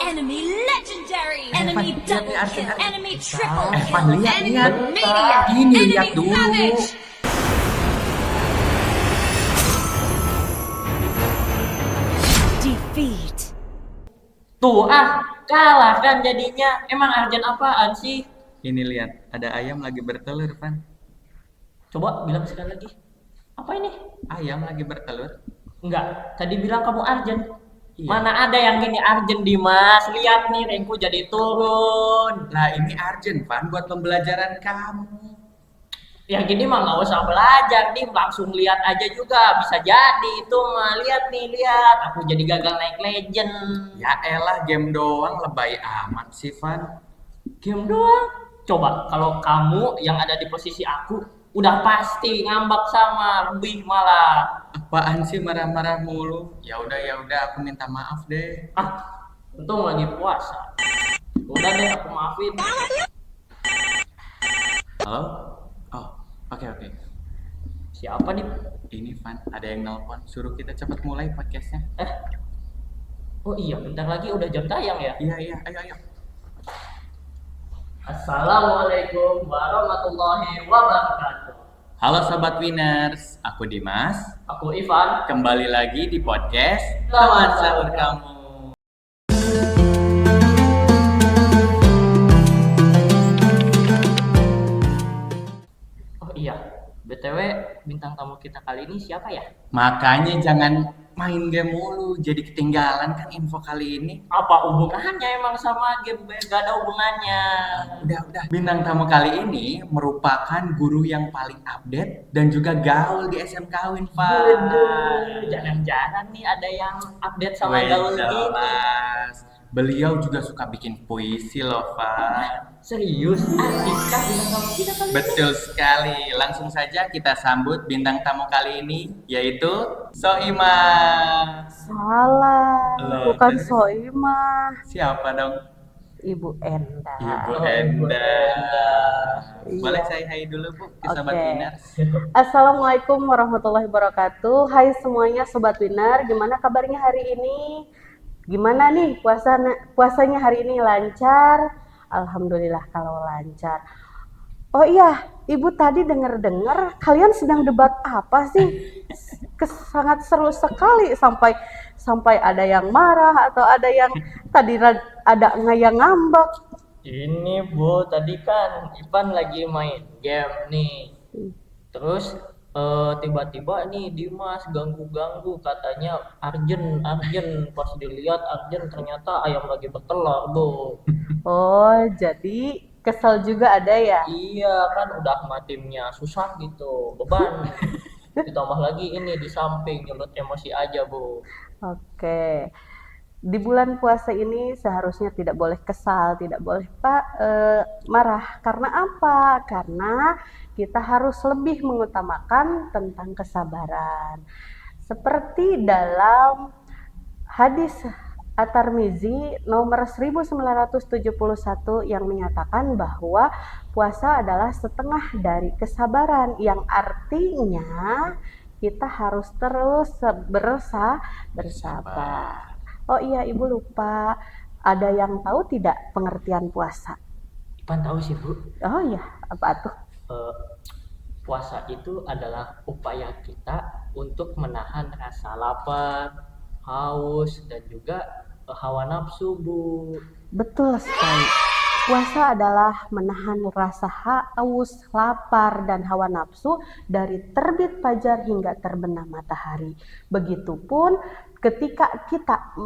Enemy legendary. Enemy Lihat double nih, Arsen, kill. Arsen. Enemy triple Evan, kill. lihat, Enemy lihat. maniac. Ini lihat Enemy dulu. savage. Defeat. Tuh kalah kan jadinya. Emang Arjen apaan sih? Ini lihat, ada ayam lagi bertelur, Van. Coba bilang sekali lagi. Apa ini? Ayam lagi bertelur. Enggak, tadi bilang kamu Arjen. Iya. Mana ada yang gini Arjen Dimas? Lihat nih rankku jadi turun. Lah ini Arjen, Van, buat pembelajaran kamu. Yang gini mah nggak usah belajar nih, langsung lihat aja juga bisa jadi itu mah. Lihat nih, lihat aku jadi gagal naik legend. Ya elah, game doang, lebay amat sih, Van. Game doang. Coba kalau kamu yang ada di posisi aku udah pasti ngambek sama lebih malah. Apaan sih marah-marah mulu? Ya udah, aku minta maaf deh. Untung lagi puasa. Udah deh aku maafin. Halo? Oh, oke. Siapa nih? Ini Van, ada yang nelpon, suruh kita cepat mulai podcastnya. Oh iya, bentar lagi udah jam tayang ya. Iya, ayo. Assalamualaikum warahmatullahi wabarakatuh. Halo Sobat Winners, aku Dimas. Aku Ivan. Kembali lagi di podcast Teman Teman Sahur Sahur Kamu. Oh iya, BTW bintang tamu kita kali ini siapa ya? Makanya jangan main game mulu, jadi ketinggalan kan info kali ini. Apa hubungannya emang sama game? Gak ada hubungannya. Udah. Bintang tamu kali ini merupakan guru yang paling update dan juga gaul di SMK Winfa. Waduh, jangan-jangan nih ada yang update sama gaul gini. Jelas. Beliau juga suka bikin puisi loh, Pak. Serius? Artis kah bintang tamu kita kali ini? Betul sekali. Langsung saja kita sambut bintang tamu kali ini, yaitu Soimah. Salah, Loh, bukan terus? Soimah, Siapa dong? Ibu Enda. Ibu Oh, Ibu Enda. Enda. Boleh Iya. saya hai dulu, Bu, ke Sobat Oke. Winners? Assalamualaikum warahmatullahi wabarakatuh. Hai semuanya Sobat Winner, gimana kabarnya hari ini? Gimana nih puasanya hari ini lancar? Alhamdulillah kalau lancar. Oh iya, Ibu tadi dengar kalian sedang debat apa sih? Sangat seru sekali sampai ada yang marah atau ada yang tadi ada yang ngambek. Ini Bu, tadi kan Ivan lagi main game nih. Terus tiba-tiba nih Dimas ganggu-ganggu katanya Arjen pas dilihat Arjen ternyata ayam lagi bertelur Bu. Oh, jadi kesel juga ada ya? Iya kan udah sama timnya susah gitu, beban. Ditambah lagi ini di samping nyulut emosi aja Bu. Oke. Di bulan puasa ini seharusnya tidak boleh kesal, tidak boleh marah. Karena apa? Karena kita harus lebih mengutamakan tentang kesabaran. Seperti dalam hadis At-Tirmizi nomor 1971 yang menyatakan bahwa puasa adalah setengah dari kesabaran, yang artinya kita harus terus bersabar. Oh iya, Ibu lupa. Ada yang tahu tidak pengertian puasa? Ivan tahu sih Bu. Oh iya, apa tuh? Puasa itu adalah upaya kita untuk menahan rasa lapar, haus, dan juga hawa nafsu Bu. Betul sekali. Puasa adalah menahan rasa haus, lapar, dan hawa nafsu dari terbit fajar hingga terbenam matahari. Begitupun ketika kita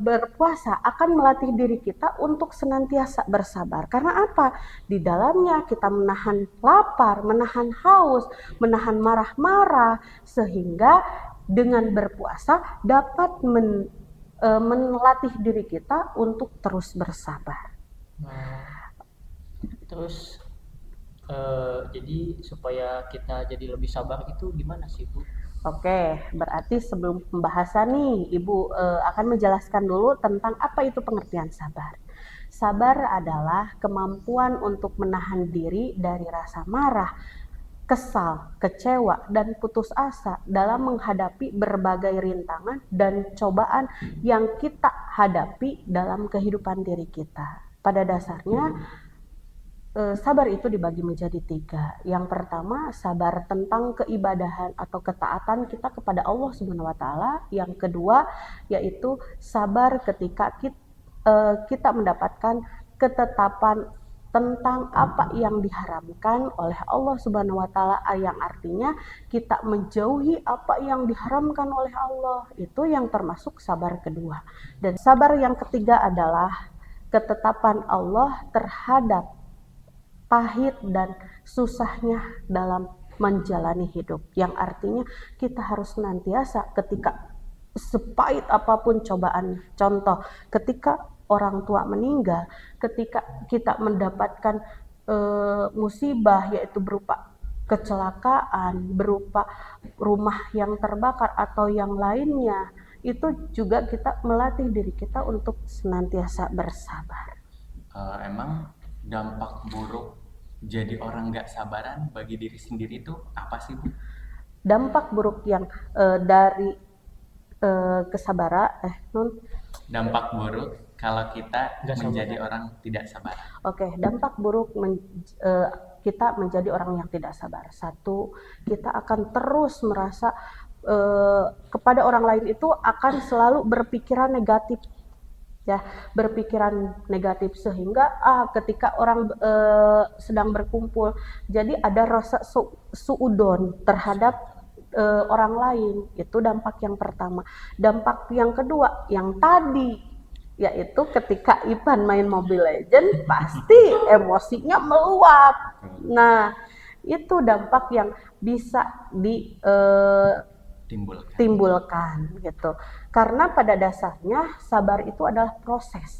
berpuasa akan melatih diri kita untuk senantiasa bersabar. Karena apa? Di dalamnya kita menahan lapar, menahan haus, menahan marah-marah, sehingga dengan berpuasa dapat melatih diri kita untuk terus bersabar. Terus jadi supaya kita jadi lebih sabar itu gimana sih Bu? Oke, berarti sebelum pembahasan nih, Ibu akan menjelaskan dulu tentang apa itu pengertian sabar. Sabar adalah kemampuan untuk menahan diri dari rasa marah, kesal, kecewa, dan putus asa dalam menghadapi berbagai rintangan dan cobaan yang kita hadapi dalam kehidupan diri kita. Pada dasarnya, sabar itu dibagi menjadi 3. Yang pertama, sabar tentang keibadahan atau ketaatan kita kepada Allah Subhanahu wa taala. Yang kedua, yaitu sabar ketika kita mendapatkan ketetapan tentang apa yang diharamkan oleh Allah Subhanahu wa taala, yang artinya kita menjauhi apa yang diharamkan oleh Allah. Itu yang termasuk sabar kedua. Dan sabar yang ketiga adalah ketetapan Allah terhadap pahit dan susahnya dalam menjalani hidup, yang artinya kita harus senantiasa ketika sepahit apapun cobaan. Contoh, ketika orang tua meninggal, ketika kita mendapatkan musibah, yaitu berupa kecelakaan, berupa rumah yang terbakar atau yang lainnya, itu juga kita melatih diri kita untuk senantiasa bersabar. Emang dampak buruk jadi orang nggak sabaran bagi diri sendiri itu apa sih, Bu? Dampak buruk yang dari kesabaran, Dampak buruk kalau kita Nggak menjadi sabaran. orang tidak sabar. Oke, dampak buruk kita menjadi orang yang tidak sabar. 1, kita akan terus merasa kepada orang lain itu akan selalu berpikiran negatif, ya, berpikiran negatif, sehingga ketika orang sedang berkumpul, jadi ada rasa suudon terhadap orang lain. Itu dampak yang pertama. Dampak yang kedua, yang tadi, yaitu ketika Ipan main Mobile Legends pasti emosinya meluap. Nah, itu dampak yang bisa ditimbulkan gitu. Karena pada dasarnya sabar itu adalah proses.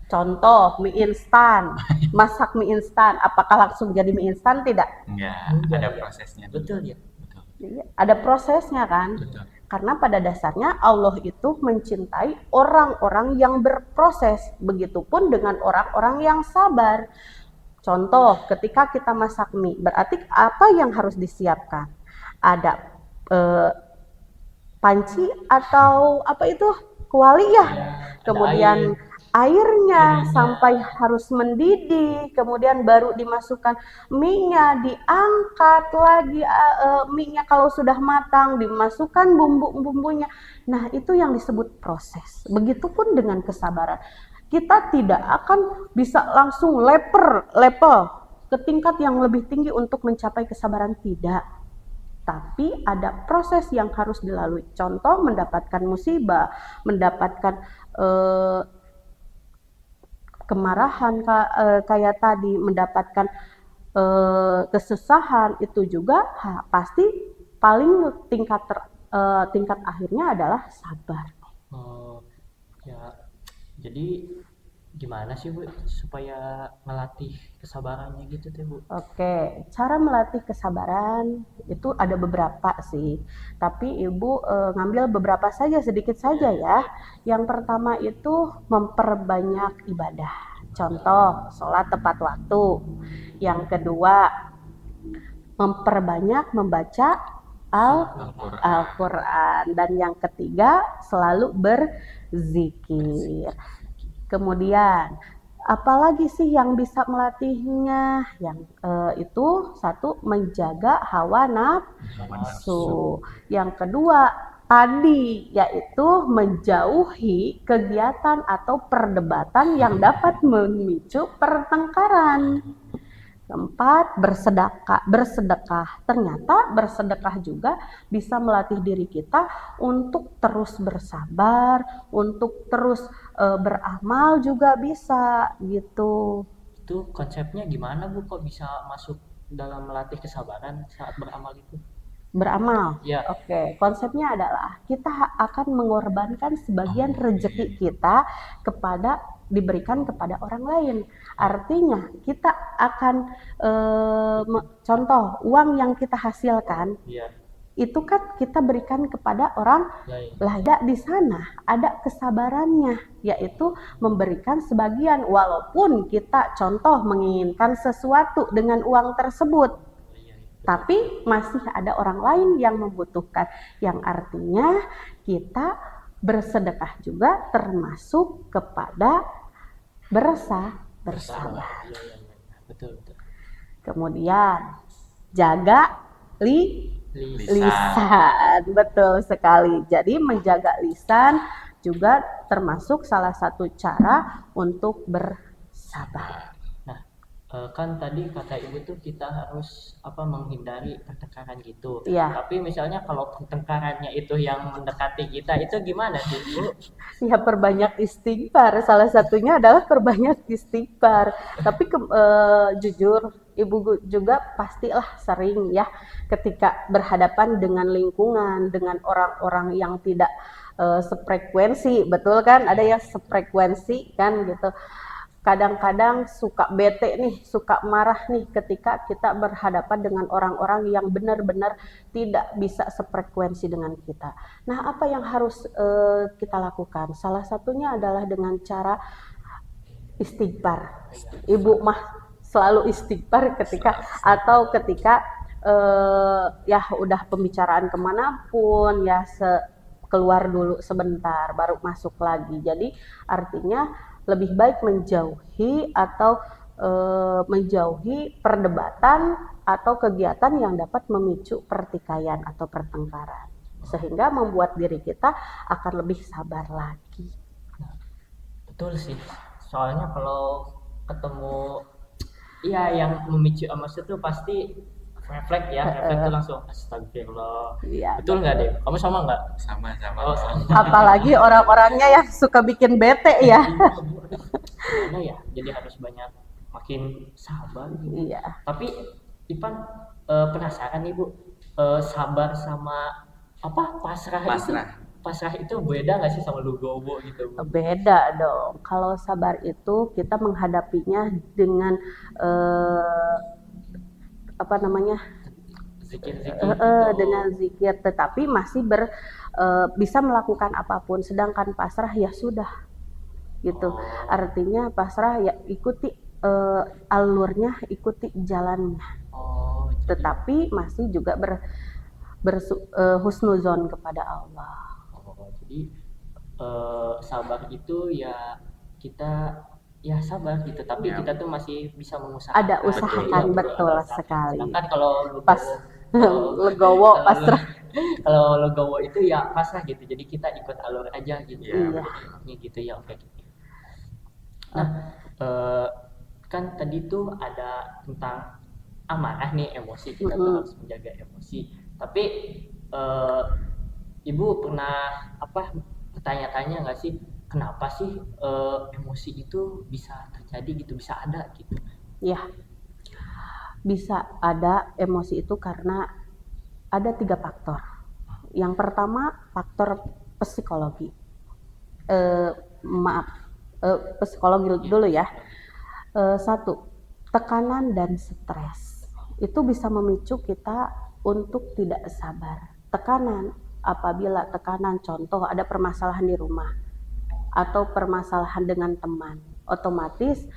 Contoh, mie instan, masak mie instan, apakah langsung jadi mie instan? Tidak. Enggak, ada prosesnya. Betul ya. Betul. Iya, ada prosesnya kan? Betul. Karena pada dasarnya Allah itu mencintai orang-orang yang berproses. Begitupun dengan orang-orang yang sabar. Contoh, ketika kita masak mie, berarti apa yang harus disiapkan? Ada panci atau apa itu? Kuali ya. Kemudian airnya sampai harus mendidih, kemudian baru dimasukkan mie-nya, diangkat lagi mie-nya kalau sudah matang, dimasukkan bumbu-bumbunya. Nah, itu yang disebut proses. Begitupun dengan kesabaran. Kita tidak akan bisa langsung level ke tingkat yang lebih tinggi untuk mencapai kesabaran, tidak. Tapi ada proses yang harus dilalui. Contoh, mendapatkan musibah, mendapatkan kemarahan kayak tadi, mendapatkan kesusahan, itu juga pasti paling tingkat akhirnya adalah sabar. Ya, jadi gimana sih Bu supaya melatih kesabarannya gitu teh Bu? Oke, cara melatih kesabaran itu ada beberapa sih, tapi Ibu ngambil beberapa saja, sedikit saja ya. Yang pertama itu memperbanyak ibadah. Contoh, sholat tepat waktu. Yang kedua, memperbanyak membaca Al-Quran. Dan yang ketiga, selalu berzikir. Kemudian, apalagi sih yang bisa melatihnya? Yang itu 1, menjaga hawa nafsu. Yang kedua, tadi yaitu menjauhi kegiatan atau perdebatan yang dapat memicu pertengkaran. Keempat, bersedekah. Ternyata bersedekah juga bisa melatih diri kita untuk terus bersabar, untuk terus beramal juga bisa gitu. Itu konsepnya gimana Bu, kok bisa masuk dalam melatih kesabaran saat beramal itu? Beramal. Ya. Oke, konsepnya adalah kita akan mengorbankan sebagian rezeki kita diberikan kepada orang lain. Artinya kita akan contoh, uang yang kita hasilkan itu kan kita berikan kepada orang lain. Di sana ada kesabarannya, yaitu memberikan sebagian, walaupun kita contoh menginginkan sesuatu dengan uang tersebut. Tapi masih ada orang lain yang membutuhkan, yang artinya kita bersedekah juga termasuk kepada bersabar. Iya, iya, iya. Betul, betul. Kemudian jaga Lisa. lisan, betul sekali. Jadi menjaga lisan juga termasuk salah satu cara untuk bersabar. Nah, kan tadi kata ibu tuh kita harus menghindari pertengkaran gitu. Iya. Tapi misalnya kalau pertengkarannya itu yang mendekati kita, itu gimana sih Bu? Ya perbanyak istighfar, salah satunya adalah perbanyak istighfar. Tapi jujur, ibu juga pastilah sering ya ketika berhadapan dengan lingkungan, dengan orang-orang yang tidak sefrekuensi, betul kan? Ada yang sefrekuensi kan gitu. Kadang-kadang suka bete nih, suka marah nih ketika kita berhadapan dengan orang-orang yang benar-benar tidak bisa sefrekuensi dengan kita. Nah, apa yang harus kita lakukan? Salah satunya adalah dengan cara istighfar. Ibu mah selalu istighfar ketika ya udah pembicaraan kemanapun ya keluar dulu sebentar baru masuk lagi. Jadi artinya lebih baik menjauhi atau menjauhi perdebatan atau kegiatan yang dapat memicu pertikaian atau pertengkaran, sehingga membuat diri kita akan lebih sabar lagi. Betul sih. Soalnya kalau ketemu yang memicu emosi tuh pasti refleks tuh langsung astagfirullah. Iya, Betul nggak deh? Kamu sama nggak? Sama-sama. Oh, sama. apalagi orang-orangnya yang suka bikin bete ya. Gimana ya? Jadi harus makin sabar gitu. Iya. Tapi Ipan penasaran nih Bu, sabar sama pasrah itu beda nggak sih sama lugowo gitu Bu? Beda dong. Kalau sabar itu kita menghadapinya dengan Zikir-zikir gitu. dengan zikir, tetapi masih bisa melakukan apapun. Sedangkan pasrah ya sudah gitu. Oh. Artinya pasrah ya ikuti alurnya, ikuti jalannya. Oh, jadi, Tetapi masih juga husnuzon kepada Allah. jadi sabar itu ya kita ya sabar gitu, tapi Ya. kita tuh masih bisa mengusahakan. Ada usahakan, betul ada usaha. sekali. Sedangkan kalau Legowo pasrah. Kalau legowo itu ya pasrah gitu, jadi kita ikut alur aja gitu. Iya. Jadi gitu ya, oke gitu. Nah, kan tadi tuh ada tentang amarah nih, emosi, kita tuh harus menjaga emosi. Tapi ibu pernah bertanya-tanya nggak sih, kenapa sih emosi itu bisa terjadi gitu, bisa ada gitu? Ya, bisa ada emosi itu karena ada 3 faktor. Yang pertama faktor psikologi. Psikologi dulu ya. 1, tekanan dan stres. Itu bisa memicu kita untuk tidak sabar. Tekanan, apabila tekanan contoh ada permasalahan di rumah atau permasalahan dengan teman, otomatis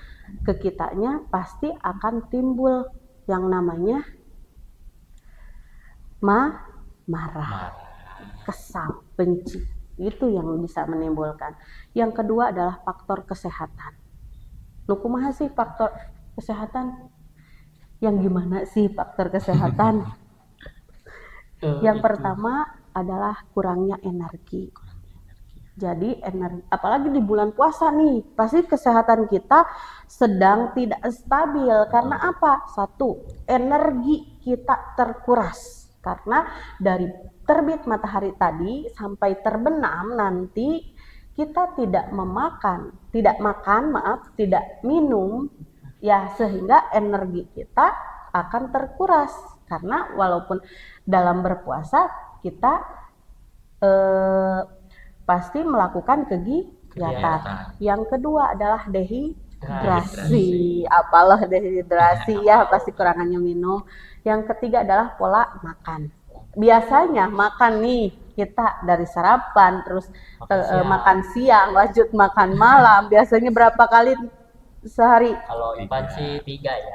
ke kitanya pasti akan timbul yang namanya marah, kesal, benci. Itu yang bisa menimbulkan. Yang kedua adalah faktor kesehatan. Nu kumaha sih faktor kesehatan? Yang gimana sih faktor kesehatan? Yang pertama adalah kurangnya energi. Jadi apalagi di bulan puasa nih, pasti kesehatan kita sedang tidak stabil. Karena apa? 1, energi kita terkuras. Karena dari terbit matahari tadi sampai terbenam nanti kita tidak minum, ya, sehingga energi kita akan terkuras. Karena walaupun dalam berpuasa kita pasti melakukan kegiatan. Yang kedua adalah dehidrasi. Apalah dehidrasi ya, pasti kurangannya minum. Yang ketiga adalah pola makan. Biasanya makan nih kita dari sarapan, terus makan siang, lanjut makan malam. Biasanya berapa kali Sehari Kalau Ipan sih 3 ya.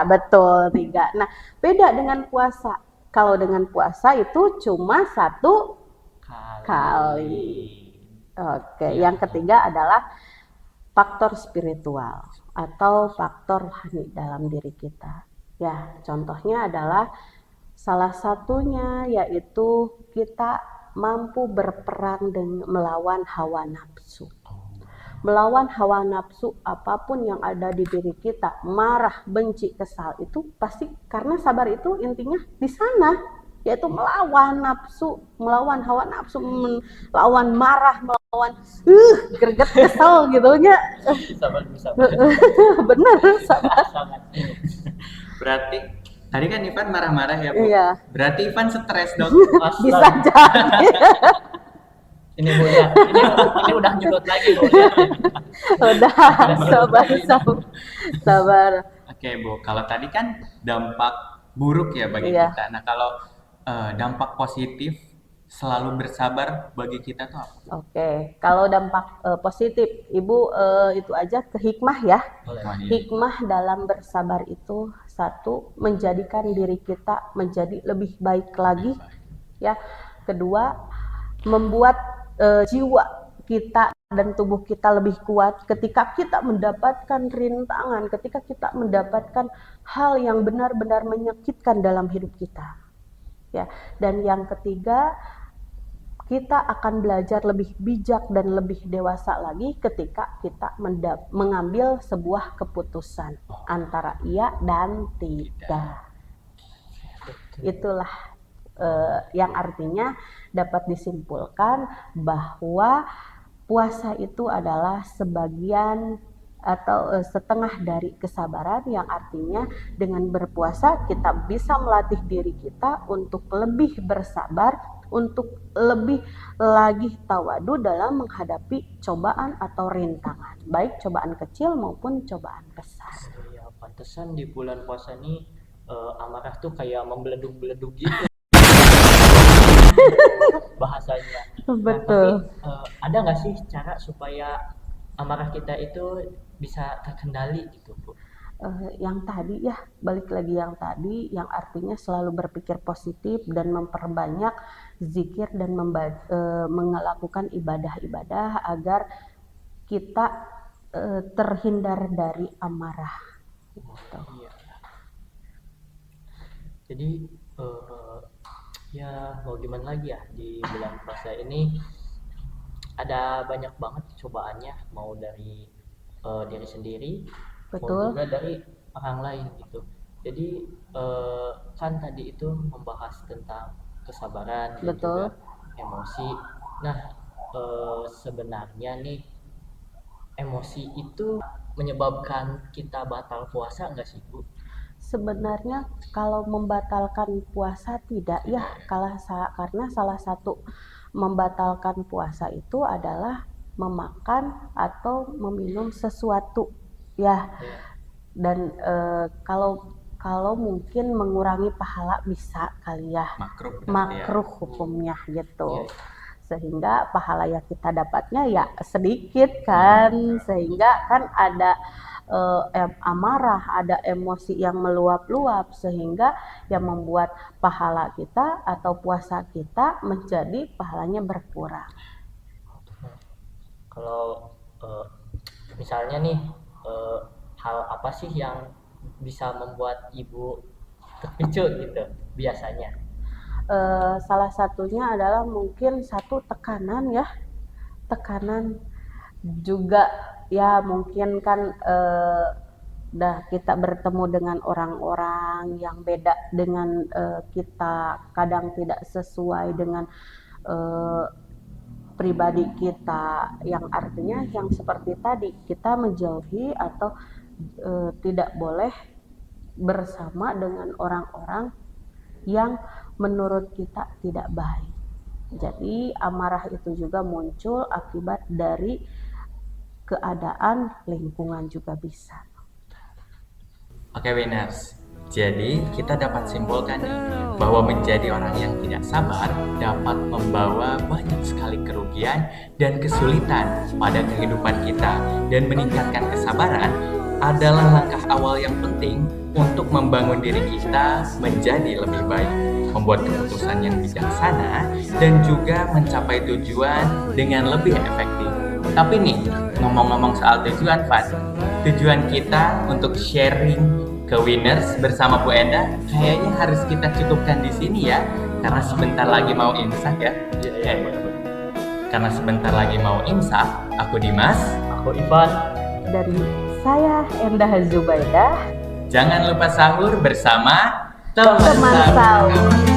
3, betul 3. Nah, beda dengan puasa. Kalau dengan puasa itu cuma 1 kali. Oke, Iya. yang ketiga adalah faktor spiritual atau faktor rohani dalam diri kita. Ya, contohnya adalah salah satunya yaitu kita mampu berperang dengan melawan hawa nafsu. Melawan hawa nafsu apapun yang ada di diri kita, marah, benci, kesal itu pasti karena sabar itu intinya di sana, yaitu melawan nafsu, melawan hawa nafsu, melawan marah, melawan greget, kesel gitu nya. Sabar. Bener, sabar. Sangat. Berarti tadi kan Ivan marah-marah ya, Bu? Iya. Berarti Ivan stres dong. Bisa jadi. Ini Bu ya. Ini udah nyedot lagi Bu ya. Udah, sabar. Oke, Bu. Kalau tadi kan dampak buruk ya bagi Iya. kita. Nah, kalau dampak positif selalu bersabar bagi kita tuh apa? Oke, kalau dampak positif, Ibu itu aja ke hikmah ya. Boleh. Wah, iya. Hikmah dalam bersabar itu satu, menjadikan diri kita menjadi lebih baik lagi, ya. Kedua, membuat jiwa kita dan tubuh kita lebih kuat ketika kita mendapatkan rintangan, ketika kita mendapatkan hal yang benar-benar menyakitkan dalam hidup kita. Ya, dan yang ketiga, kita akan belajar lebih bijak dan lebih dewasa lagi ketika kita mengambil sebuah keputusan antara iya dan tidak. Itulah yang artinya dapat disimpulkan bahwa puasa itu adalah sebagian atau setengah dari kesabaran, yang artinya dengan berpuasa kita bisa melatih diri kita untuk lebih bersabar, untuk lebih lagi tawadu dalam menghadapi cobaan atau rintangan, baik cobaan kecil maupun cobaan besar. Ya, pantesan di bulan puasa nih amarah tuh kayak membeleduk-beleduk gitu. Bahasanya. Betul. Nah, tapi ada nggak sih cara supaya amarah kita itu bisa terkendali gitu, Bu? Yang tadi ya, balik lagi yang tadi, yang artinya selalu berpikir positif dan memperbanyak zikir dan melakukan ibadah-ibadah agar kita terhindar dari amarah. Gitu. Iya. Jadi ya mau gimana lagi ya, di bulan puasa ini ada banyak banget cobaannya, mau dari diri sendiri, Betul. mau juga dari orang lain gitu. Jadi kan tadi itu membahas tentang kesabaran dan Betul. juga emosi. Nah, sebenarnya nih emosi itu menyebabkan kita batal puasa nggak sih, Bu? Sebenarnya kalau membatalkan puasa tidak ya, karena salah satu membatalkan puasa itu adalah memakan atau meminum sesuatu ya. Ya. Dan kalau mungkin mengurangi pahala bisa kali ya, Makruh berarti ya. makruh hukumnya gitu. Iya. Sehingga pahala yang kita dapatnya ya sedikit kan, sehingga kan ada amarah, ada emosi yang meluap-luap, sehingga yang membuat pahala kita atau puasa kita menjadi pahalanya berkurang. Kalau misalnya nih hal apa sih yang bisa membuat Ibu terpicu gitu biasanya? Salah satunya adalah mungkin satu tekanan ya, tekanan juga ya, mungkin kan kita bertemu dengan orang-orang yang beda dengan kita, kadang tidak sesuai dengan pribadi kita, yang artinya yang seperti tadi kita menjauhi atau tidak boleh bersama dengan orang-orang yang menurut kita tidak baik. Jadi amarah itu juga muncul akibat dari keadaan lingkungan juga bisa. Oke, Winners. Jadi kita dapat simpulkan nih bahwa menjadi orang yang tidak sabar dapat membawa banyak sekali kerugian dan kesulitan pada kehidupan kita, dan meningkatkan kesabaran adalah langkah awal yang penting untuk membangun diri kita menjadi lebih baik, membuat keputusan yang bijaksana, dan juga mencapai tujuan dengan lebih efektif. Tapi nih, ngomong-ngomong soal tujuan, Van, tujuan kita untuk sharing ke Winners bersama Bu Enda kayaknya harus kita cukupkan di sini ya, karena sebentar lagi mau imsak ya. Karena sebentar lagi mau imsak, aku Dimas. Aku Ivan. Dari saya Endah Zubaidah. Jangan lupa sahur bersama Teman sahur.